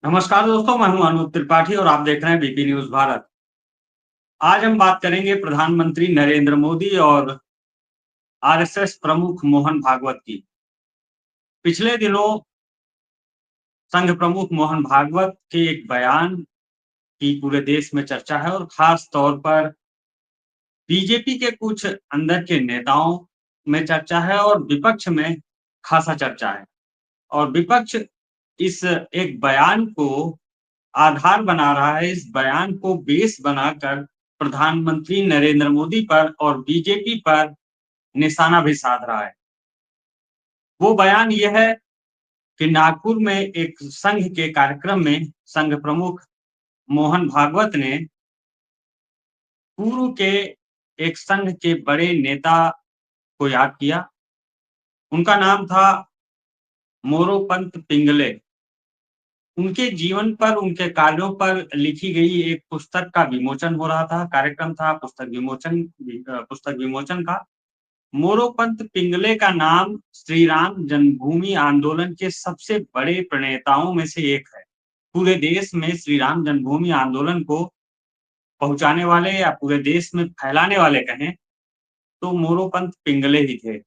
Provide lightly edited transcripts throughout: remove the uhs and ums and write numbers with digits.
नमस्कार दोस्तों, मैं हूं अनूप त्रिपाठी और आप देख रहे हैं बीपी न्यूज़ भारत। आज हम बात करेंगे प्रधानमंत्री नरेंद्र मोदी और आरएसएस प्रमुख मोहन भागवत की। पिछले दिनों संघ प्रमुख मोहन भागवत के एक बयान की पूरे देश में चर्चा है और खास तौर पर बीजेपी के कुछ अंदर के नेताओं में चर्चा है और विपक्ष में खासा चर्चा है। और विपक्ष इस एक बयान को आधार बना रहा है, इस बयान को बेस बनाकर प्रधानमंत्री नरेंद्र मोदी पर और बीजेपी पर निशाना भी साध रहा है। वो बयान ये है कि नागपुर में एक संघ के कार्यक्रम में संघ प्रमुख मोहन भागवत ने पूर्व के एक संघ के बड़े नेता को याद किया। उनका नाम था मोरोपंत पिंगले। उनके जीवन पर, उनके कार्यों पर लिखी गई एक पुस्तक का विमोचन हो रहा था, कार्यक्रम था पुस्तक विमोचन का। मोरोपंत पिंगले का नाम श्री राम जन्मभूमि आंदोलन के सबसे बड़े प्रणेताओं में से एक है। पूरे देश में श्री राम जन्मभूमि आंदोलन को पहुंचाने वाले या पूरे देश में फैलाने वाले कहें तो मोरोपंत पिंगले ही थे।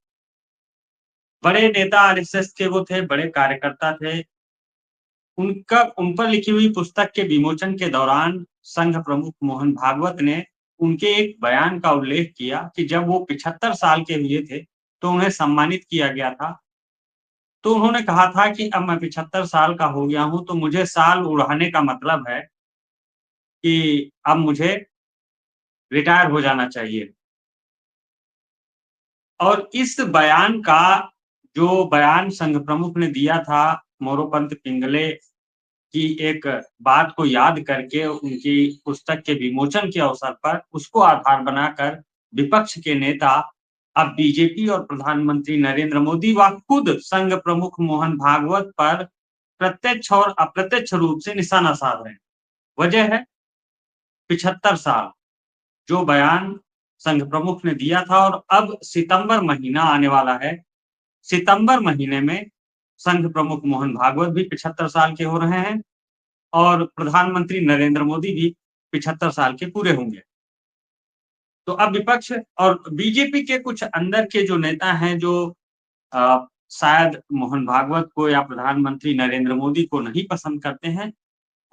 बड़े नेता आरएसएस के वो थे, बड़े कार्यकर्ता थे। उन पर लिखी हुई पुस्तक के विमोचन के दौरान संघ प्रमुख मोहन भागवत ने उनके एक बयान का उल्लेख किया कि जब वो 75 साल के हुए थे तो उन्हें सम्मानित किया गया था। तो उन्होंने कहा था कि अब मैं 75 साल का हो गया हूं, तो मुझे साल उड़ाने का मतलब है कि अब मुझे रिटायर हो जाना चाहिए। और इस बयान का, जो बयान संघ प्रमुख ने दिया था मोरोपंत पिंगले की एक बात को याद करके उनकी पुस्तक के विमोचन के अवसर पर, उसको आधार बनाकर विपक्ष के नेता अब बीजेपी और प्रधानमंत्री नरेंद्र मोदी व खुद संघ प्रमुख मोहन भागवत पर प्रत्यक्ष और अप्रत्यक्ष रूप से निशाना साध रहे हैं। वजह है 75 साल, जो बयान संघ प्रमुख ने दिया था। और अब सितंबर महीना आने वाला है। सितंबर महीने में संघ प्रमुख मोहन भागवत भी 75 साल के हो रहे हैं और प्रधानमंत्री नरेंद्र मोदी भी 75 साल के पूरे होंगे। तो अब विपक्ष और बीजेपी के कुछ अंदर के जो नेता हैं, जो शायद मोहन भागवत को या प्रधानमंत्री नरेंद्र मोदी को नहीं पसंद करते हैं,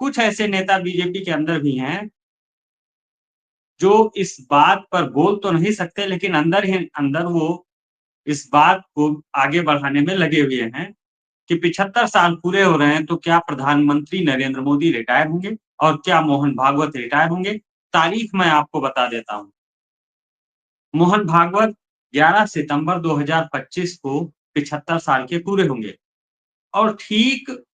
कुछ ऐसे नेता बीजेपी के अंदर भी हैं जो इस बात पर बोल तो नहीं सकते, लेकिन अंदर ही अंदर वो इस बात को आगे बढ़ाने में लगे हुए हैं कि 75 साल पूरे हो रहे हैं, तो क्या प्रधानमंत्री नरेंद्र मोदी रिटायर होंगे और क्या मोहन भागवत रिटायर होंगे? तारीख मैं आपको बता देता हूँ। मोहन भागवत 11 सितंबर 2025 को 75 साल के पूरे होंगे और ठीक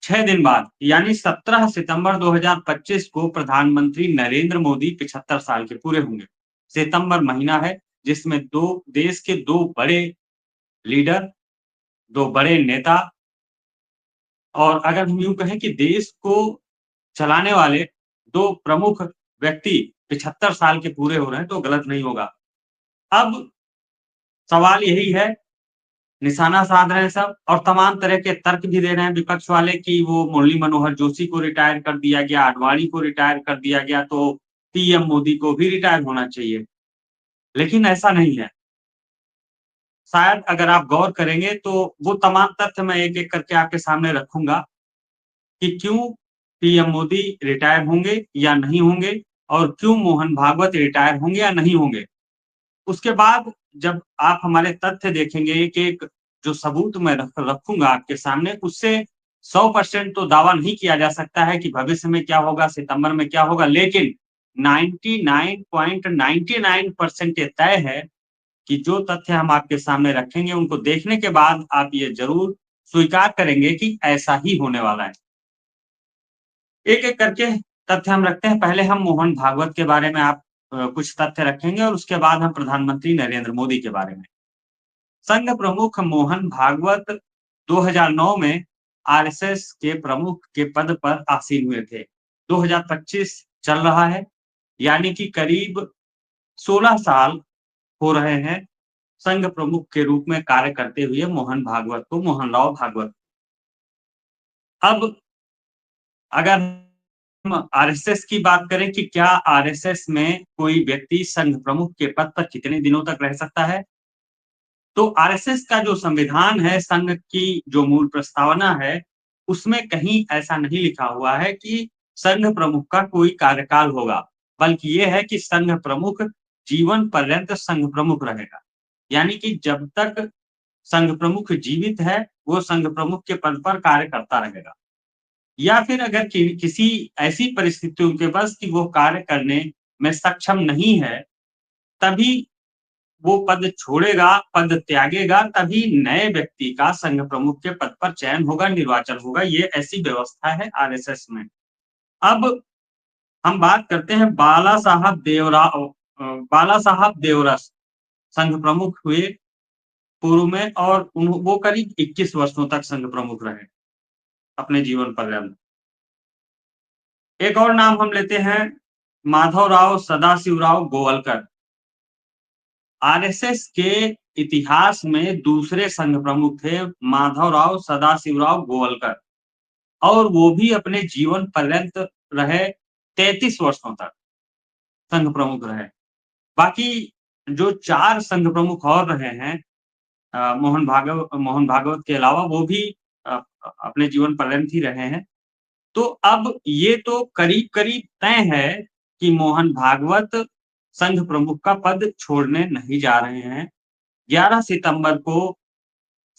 6 दिन बाद यानी 17 सितंबर 2025 को प्रधानमंत्री नरेंद्र मोदी 75 साल के पूरे होंगे। सितंबर महीना है जिसमें देश के 2 बड़े लीडर, 2 बड़े नेता, और अगर हम यूँ कहें कि देश को चलाने वाले 2 प्रमुख व्यक्ति 75 साल के पूरे हो रहे हैं, तो गलत नहीं होगा। अब सवाल यही है, निशाना साध रहे हैं सब और तमाम तरह के तर्क भी दे रहे हैं विपक्ष वाले कि वो मुरली मनोहर जोशी को रिटायर कर दिया गया, आडवाणी को रिटायर कर दिया गया, तो पीएम मोदी को भी रिटायर होना चाहिए। लेकिन ऐसा नहीं है। शायद अगर आप गौर करेंगे तो वो तमाम तथ्य मैं एक-एक करके आपके सामने रखूँगा कि क्यों पीएम मोदी रिटायर होंगे या नहीं होंगे और क्यों मोहन भागवत रिटायर होंगे या नहीं होंगे। उसके बाद जब आप हमारे तथ्य देखेंगे, एक-एक जो सबूत मैं रखूँगा आपके सामने, उससे 100% तो दावा नहीं किया जा सकता है कि भविष्य में क्या होगा, सितंबर में क्या होगा, लेकिन 99.99% ये तय है कि जो तथ्य हम आपके सामने रखेंगे, उनको देखने के बाद आप ये ज़रूर स्वीकार करेंगे कि ऐसा ही होने वाला है। एक-एक करके तथ्य हम रखते हैं। पहले हम मोहन भागवत के बारे में कुछ तथ्य रखेंगे और उसके बाद हम प्रधानमंत्री नरेंद्र मोदी के बारे में। संघ प्रमुख मोहन भागवत 2009 में आरएसएस के प्रमुख के पद पर आसीन हुए थे। 2025 चल रहा है, यानी कि करीब 16 साल हो रहे हैं संघ प्रमुख के रूप में कार्य करते हुए मोहन राव भागवत। अब अगर हम आरएसएस की बात करें कि क्या आरएसएस में कोई व्यक्ति संघ प्रमुख के पद पर कितने दिनों तक रह सकता है? तो आरएसएस का जो संविधान है, संघ की जो मूल प्रस्तावना है, उसमें कहीं ऐसा नहीं लिखा हुआ है कि संघ प्रमुख का कोई कार्यकाल होगा, बल्कि ये है कि संघ प्रमुख जीवन पर्यंत संघ प्रमुख रहेगा। यानी कि जब तक संघ प्रमुख जीवित है, वो संघ प्रमुख के पद पर कार्य करता रहेगा। या फिर अगर किसी ऐसी परिस्थितियों के बस कि वो कार्य करने में सक्षम नहीं है, तभी वो पद छोड़ेगा, पद त्यागेगा, तभी नए व्यक्ति का संघ प्रमुख के पद पर चयन होगा, निर्वाचन होगा। ये ऐसी व्यवस्था है आरएसएस में। अब हम बात करते हैं बाला साहब देवरस संघ प्रमुख हुए पूर्व में और वो करीब 21 वर्षों तक संघ प्रमुख रहे अपने जीवन पर्यंत। एक और नाम हम लेते हैं माधवराव सदाशिवराव गोवलकर। आरएसएस के इतिहास में दूसरे संघ प्रमुख थे माधवराव सदाशिवराव गोवलकर और वो भी अपने जीवन पर्यंत रहे 33 वर्षों तक संघ प्रमुख रहे। बाकी जो 4 संघ प्रमुख और रहे हैं मोहन भागवत के अलावा वो भी अपने जीवन पर्यंत ही रहे हैं। तो अब ये तो करीब-करीब तय है कि मोहन भागवत संघ प्रमुख का पद छोड़ने नहीं जा रहे हैं। 11 सितंबर को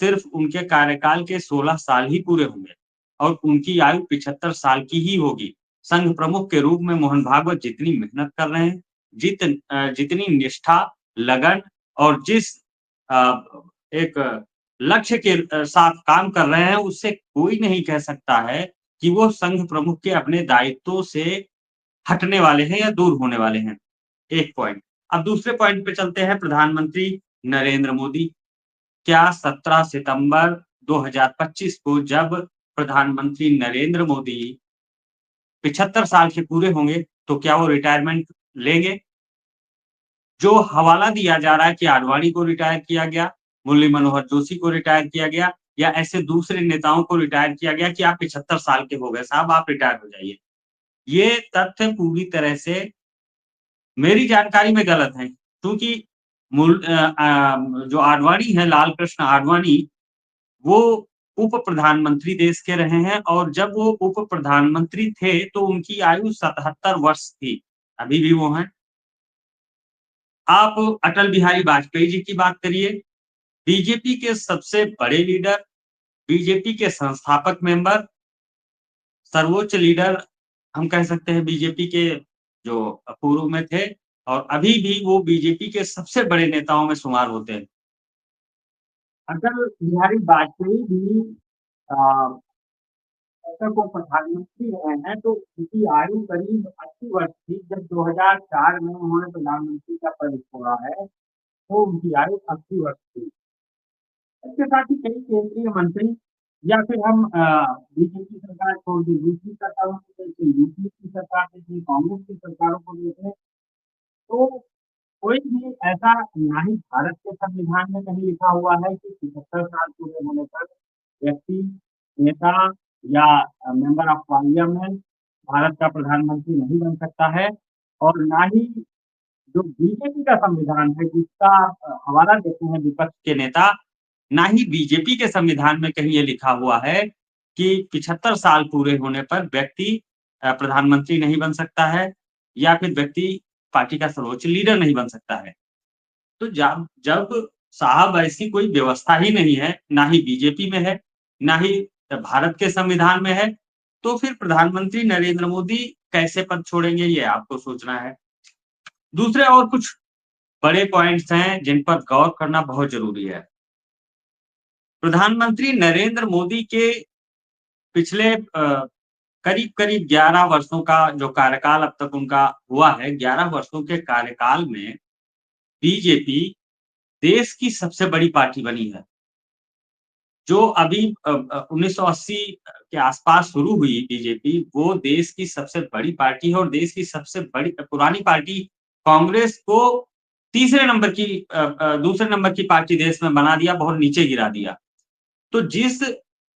सिर्फ उनके कार्यकाल के 16 साल ही पूरे होंगे और उनकी आयु 75 साल की ही होगी। संघ प्रमुख के रूप में मोहन भागवत जितनी मेहनत कर रहे हैं, जितनी निष्ठा, लगन और जिस अ, एक लक्ष्य के साथ काम कर रहे हैं, उससे कोई नहीं कह सकता है कि वो संघ प्रमुख के अपने दायित्वों से हटने वाले हैं या दूर होने वाले हैं। एक पॉइंट। अब दूसरे पॉइंट पे चलते हैं प्रधानमंत्री नरेंद्र मोदी। क्या 17 सितंबर 2025 को जब प्रधानमंत्री नरेंद्र मोदी 75 साल के पूरे होंगे, तो क्या वो रिटायरमेंट लेंगे? जो हवाला दिया जा रहा है कि आडवाणी को रिटायर किया गया, मुरली मनोहर जोशी को रिटायर किया गया या ऐसे दूसरे नेताओं को रिटायर किया गया कि आप 75 साल के हो गए साहब, आप रिटायर हो जाइए। ये तथ्य पूरी तरह से मेरी जानकारी में गलत है, क्योंकि जो आडवाणी है, लाल कृष्ण आडवाणी, वो उप प्रधानमंत्री देश के रहे हैं और जब वो उप प्रधानमंत्री थे, तो उनकी आयु 77 वर्ष थी, अभी भी वो हैं। आप अटल बिहारी वाजपेयी जी की बात करिए, बीजेपी के सबसे बड़े लीडर, बीजेपी के संस्थापक मेंबर, सर्वोच्च लीडर हम कह सकते हैं बीजेपी के जो पूर्व में थे और अभी भी वो बीजेपी के सबसे बड़े नेताओं में शुमार होते हैं। अटल बिहारी वाजपेयी भी अ, तक वो प्रधानमंत्री रहे हैं, तो उनकी आयु करीब 80 वर्ष थी। जब 2004 में उन्होंने प्रधानमंत्री का पद छोड़ा है, तो उनकी आयु 80 वर्ष थी। इसके साथ ही कई केंद्रीय मंत्री या फिर हम बीजेपी सरकार छोड़ के दूसरी सरकारों को देखें, यूपीए की सरकार देखें, कांग्रेस की सरकारों को देखें, तो कोई भी ऐसा ना ही भारत के संविधान में कहीं लिखा हुआ है कि 75 साल पूरे होने पर व्यक्ति, नेता या मेंबर ऑफ पार्लियामेंट भारत का प्रधानमंत्री नहीं बन सकता है और ना ही जो बीजेपी का संविधान है जिसका हवाला देते हैं विपक्ष के नेता, ना ही बीजेपी के संविधान में कहीं ये लिखा हुआ है कि 75 साल पूरे होने पर व्यक्ति प्रधानमंत्री नहीं बन सकता है या फिर व्यक्ति पार्टी का सर्वोच्च लीडर नहीं बन सकता है। तो जब जब साहब ऐसी कोई व्यवस्था ही नहीं है, ना ही बीजेपी में है, ना ही भारत के संविधान में है, तो फिर प्रधानमंत्री नरेंद्र मोदी कैसे पद छोड़ेंगे ये आपको सोचना है। दूसरे और कुछ बड़े पॉइंट्स हैं जिन पर गौर करना बहुत ज़रूरी है। प्रधानमंत्री नरेंद्र मोदी के पिछले करीब-करीब 11 वर्षों का जो कार्यकाल अब तक उनका हुआ है, 11 वर्षों के कार्यकाल में बीजेपी देश की सबसे बड़ी पार्टी बनी है। जो अभी 1980 के आसपास शुरू हुई बीजेपी, वो देश की सबसे बड़ी पार्टी है और देश की सबसे बड़ी पुरानी पार्टी कांग्रेस को दूसरे नंबर की पार्टी देश में बना दिया, बहुत नीचे गिरा दिया। तो जिस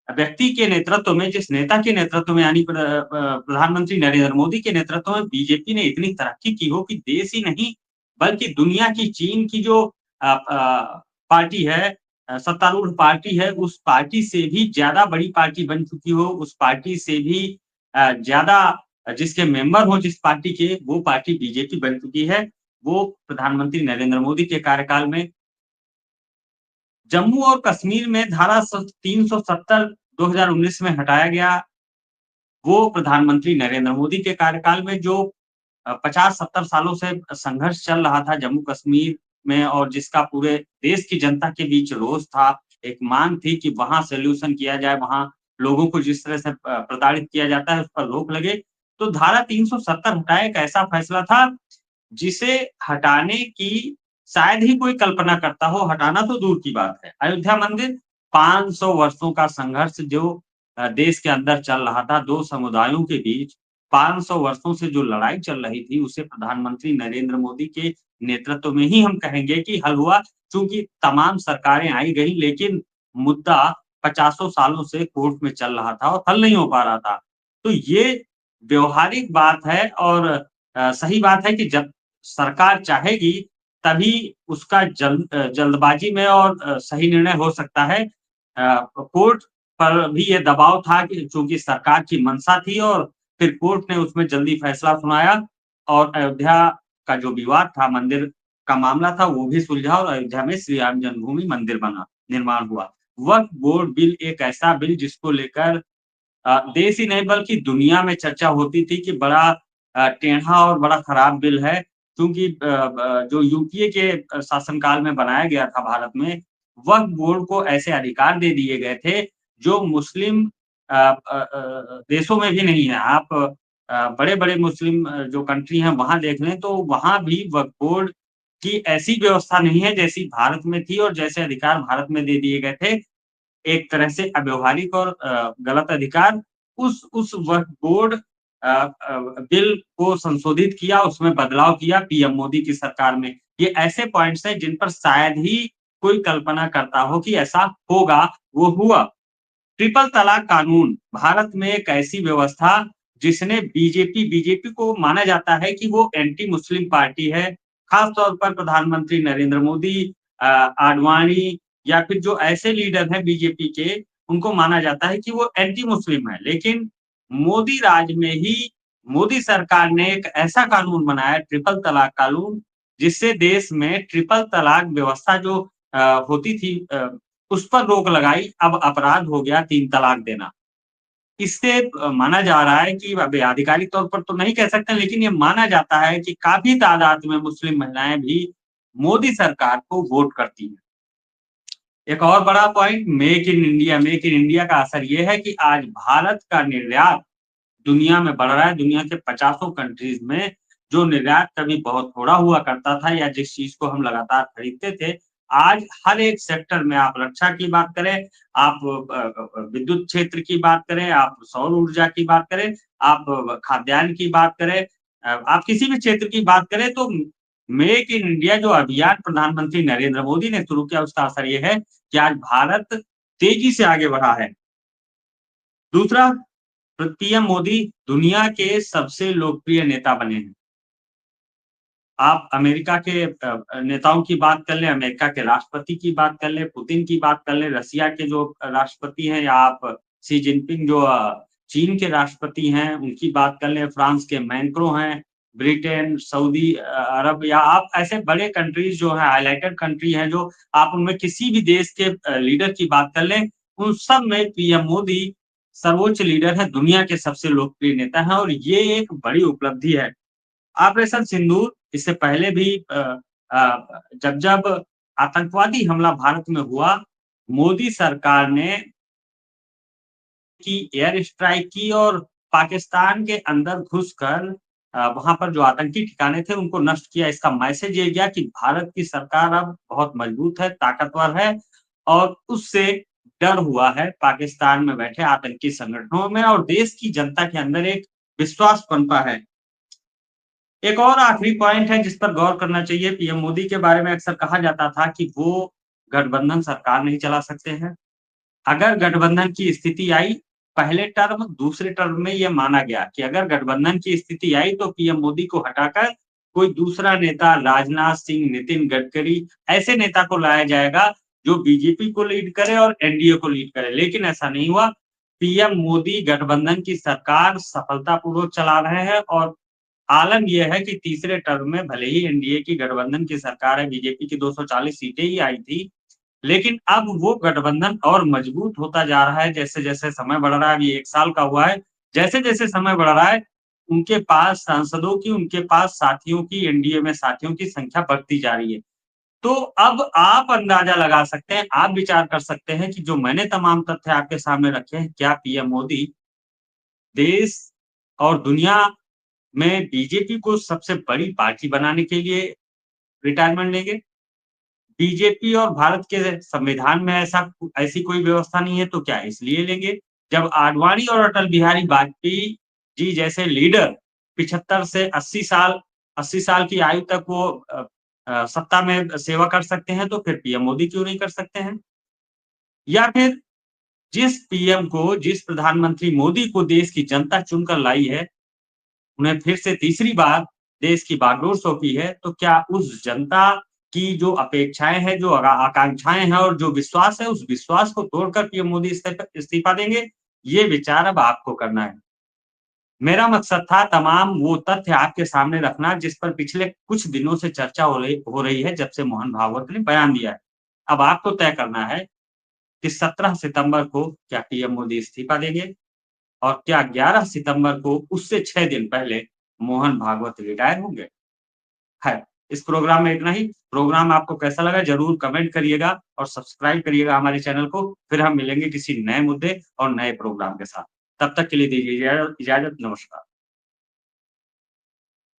व्यक्ति के नेतृत्व में, जिस नेता के नेतृत्व में यानी प्रधानमंत्री नरेंद्र मोदी के नेतृत्व में बीजेपी ने इतनी तरक्की की हो कि देश ही नहीं बल्कि दुनिया की चीन की जो पार्टी है, सत्तारूढ़ पार्टी है, उस पार्टी से भी ज़्यादा बड़ी पार्टी बन चुकी हो, उस पार्टी से भी ज़्यादा जिसके मेंबर हो जिस पार्टी के, वो पार्टी बीजेपी बन चुकी है। वो प्रधानमंत्री नरेंद्र मोदी के कार्यकाल में जम्मू और कश्मीर में धारा 370 2019 में हटाया गया, वो प्रधानमंत्री नरेंद्र मोदी के कार्यकाल में जो 50-70 सालों से संघर्ष चल रहा था जम्मू-कश्मीर में और जिसका पूरे देश की जनता के बीच रोष था, एक माँग थी कि वहाँ सॉल्यूशन किया जाए, वहाँ लोगों को जिस तरह से प्रताड़ित किया जाता है, उस पर रोक लगे। तो धारा 370 हटाया एक ऐसा फैसला था, जिसे हटाने की शायद ही कोई कल्पना करता हो, हटाना तो दूर की बात है। अयोध्या मंदिर 500 वर्षों का संघर्ष जो देश के अंदर चल रहा था, 2 समुदायों के बीच 500 वर्षों से जो लड़ाई चल रही थी, उसे प्रधानमंत्री नरेंद्र मोदी के नेतृत्व में ही हम कहेंगे कि हल हुआ। चूँकि तमाम सरकारें आई गईं, लेकिन मुद्दा पचासों सालों से कोर्ट में चल रहा था और हल नहीं हो पा रहा था। तो ये व्यावहारिक बात है और सही बात है कि जब सरकार चाहेगी, तभी उसका जल्दबाजी में और सही निर्णय हो सकता है। कोर्ट पर भी ये दबाव था कि चूँकि सरकार की मंशा थी और फिर कोर्ट ने उसमें जल्दी फैसला सुनाया और अयोध्या का जो विवाद था, मंदिर का मामला था, वो भी सुलझा और अयोध्या में श्री राम जन्मभूमि मंदिर बना, निर्माण हुआ। वक्फ बोर्ड बिल एक ऐसा बिल जिसको लेकर देश ही नहीं बल्कि दुनिया में चर्चा होती थी कि बड़ा टेढ़ा और बड़ा खराब बिल है, क्योंकि जो यूपीए के शासनकाल में बनाया गया था भारत में, वक्फ बोर्ड को ऐसे अधिकार दे दिए गए थे, जो मुस्लिम देशों में भी नहीं है। आप बड़े-बड़े मुस्लिम जो कंट्री हैं, वहाँ देख लें, तो वहाँ भी वक्फ बोर्ड की ऐसी व्यवस्था नहीं है, जैसी भारत में थी और जैसे अधिकार भारत में दे दिए गए थे। एक तरह से अव्यावहारिक और गलत अधिकार उस वक्फ बोर्ड बिल को संशोधित किया, उसमें बदलाव किया पीएम मोदी की सरकार में। ये ऐसे पॉइंट्स हैं जिन पर शायद ही कोई कल्पना करता हो कि ऐसा होगा, वो हुआ। ट्रिपल तलाक कानून भारत में एक ऐसी व्यवस्था जिसने बीजेपी को माना जाता है कि वो एंटी मुस्लिम पार्टी है। खास तौर पर प्रधानमंत्री नरेंद्र मोदी, आडवाणी या फिर जो ऐसे लीडर हैं बीजेपी के, उनको माना जाता है कि वो एंटी मुस्लिम है। लेकिन मोदी राज में ही मोदी सरकार ने एक ऐसा कानून बनाया ट्रिपल तलाक कानून, जिससे देश में ट्रिपल तलाक व्यवस्था जो होती थी उस पर रोक लगाई, अब अपराध हो गया 3 तलाक देना। इससे माना जा रहा है कि अब आधिकारिक तौर पर तो नहीं कह सकते, लेकिन ये माना जाता है कि काफ़ी तादाद में मुस्लिम महिलाएँ भी मोदी सरकार को वोट करती हैं। एक और बड़ा पॉइंट मेक इन इंडिया का असर ये है कि आज भारत का निर्यात दुनिया में बढ़ रहा है। दुनिया के पचासों कंट्रीज़ में जो निर्यात कभी बहुत थोड़ा हुआ करता था या जिस चीज़ को हम लगातार खरीदते थे, आज हर एक सेक्टर में आप रक्षा की बात करें, आप विद्युत क्षेत्र की बात करें, आप सौर ऊर्जा की बात करें, आप खाद्यान्न की बात करें, आप किसी भी क्षेत्र की बात करें तो मेक इन इंडिया जो अभियान प्रधानमंत्री नरेंद्र मोदी ने शुरू किया उसका असर ये है कि आज भारत तेज़ी से आगे बढ़ा है। दूसरा, पीएम मोदी दुनिया के सबसे लोकप्रिय नेता बने हैं। आप अमेरिका के नेताओं की बात कर लें, अमेरिका के राष्ट्रपति की बात कर लें, पुतिन की बात कर लें, रसिया के जो राष्ट्रपति हैं या आप शी जिनपिंग जो चीन के राष्ट्रपति हैं, उनकी बात कर लें, फ्रांस के मैक्रों हैं, ब्रिटेन, सऊदी अरब या आप ऐसे बड़े कंट्रीज़ जो हैं, हाइलाइटेड कंट्री हैं, जो आप उनमें किसी भी देश के लीडर की बात कर लें, उन सब में पीएम मोदी सर्वोच्च लीडर हैं, दुनिया के सबसे लोकप्रिय नेता हैं और ये एक बड़ी उपलब्धि है। ऑपरेशन सिंदूर इससे पहले भी जब आतंकवादी हमला भारत में हुआ, मोदी सरकार ने की एयर स्ट्राइक की और पाकिस्तान के अंदर घुसकर वहाँ पर जो आतंकी ठिकाने थे उनको नष्ट किया। इसका मैसेज ये गया कि भारत की सरकार अब बहुत मजबूत है, ताकतवर है और उससे डर हुआ है पाकिस्तान में बैठे आतंकी संगठनों में और देश की जनता के अंदर एक विश्वास पनपा है। एक और आखिरी पॉइंट है जिस पर गौर करना चाहिए, पीएम मोदी के बारे में अक्सर कहा जाता था कि वो गठबंधन सरकार नहीं चला सकते हैं। अगर गठबंधन की स्थिति आई, पहले टर्म, दूसरे टर्म में ये माना गया कि अगर गठबंधन की स्थिति आई तो पीएम मोदी को हटाकर कोई दूसरा नेता राजनाथ सिंह, नितिन गडकरी ऐसे नेता को लाया जाएगा जो बीजेपी को लीड करे और एनडीए को लीड करे। लेकिन ऐसा नहीं हुआ। पीएम मोदी गठबंधन की सरकार सफलतापूर्वक चला रहे हैं और आलम यह है कि तीसरे टर्म में भले ही एनडीए की गठबंधन की सरकार है, बीजेपी की 240 सीटें ही आई थी, लेकिन अब वो गठबंधन और मजबूत होता जा रहा है जैसे-जैसे समय बढ़ रहा है, अभी 1 साल का हुआ है। जैसे-जैसे समय बढ़ रहा है, उनके पास सांसदों की, उनके पास साथियों की, एनडीए में साथियों की संख्या बढ़ती जा रही है। तो अब आप अंदाज़ा लगा सकते हैं, आप विचार कर सकते हैं कि जो मैंने तमाम तथ्य आपके सामने रखे हैं, क्या पीएम मोदी देश और दुनिया में बीजेपी को सबसे बड़ी पार्टी बनाने के लिए रिटायरमेंट लेंगे? बीजेपी और भारत के संविधान में ऐसी कोई व्यवस्था नहीं है तो क्या इसलिए लेंगे? जब आडवाणी और अटल बिहारी वाजपेयी जी जैसे लीडर 75 से 80 साल की आयु तक वो सत्ता में सेवा कर सकते हैं, तो फिर पीएम मोदी क्यों नहीं कर सकते हैं? या फिर जिस प्रधानमंत्री मोदी को देश की जनता चुनकर लाई है, उन्हें फिर से तीसरी बार देश की बागडोर सौंपी है, तो क्या उस जनता की जो अपेक्षाएँ हैं, जो आकांक्षाएँ हैं और जो विश्वास है, उस विश्वास को तोड़कर पीएम मोदी इस्तीफा देंगे? ये विचार अब आपको करना है। मेरा मकसद था तमाम वो तथ्य आपके सामने रखना जिस पर पिछले कुछ दिनों से चर्चा हो रही है जब से मोहन भागवत ने बयान दिया है। अब आपको तय करना है कि 17 सितंबर को क्या पीएम मोदी इस्तीफा देंगे? और क्या 11 सितंबर को उससे 6 दिन पहले मोहन भागवत रिटायर होंगे? है। इस प्रोग्राम में इतना ही। प्रोग्राम आपको कैसा लगा ज़रूर कमेंट करिएगा और सब्सक्राइब करिएगा हमारे चैनल को। फिर हम मिलेंगे किसी नए मुद्दे और नए प्रोग्राम के साथ। तब तक के लिए दीजिए इजाज़त। नमस्कार।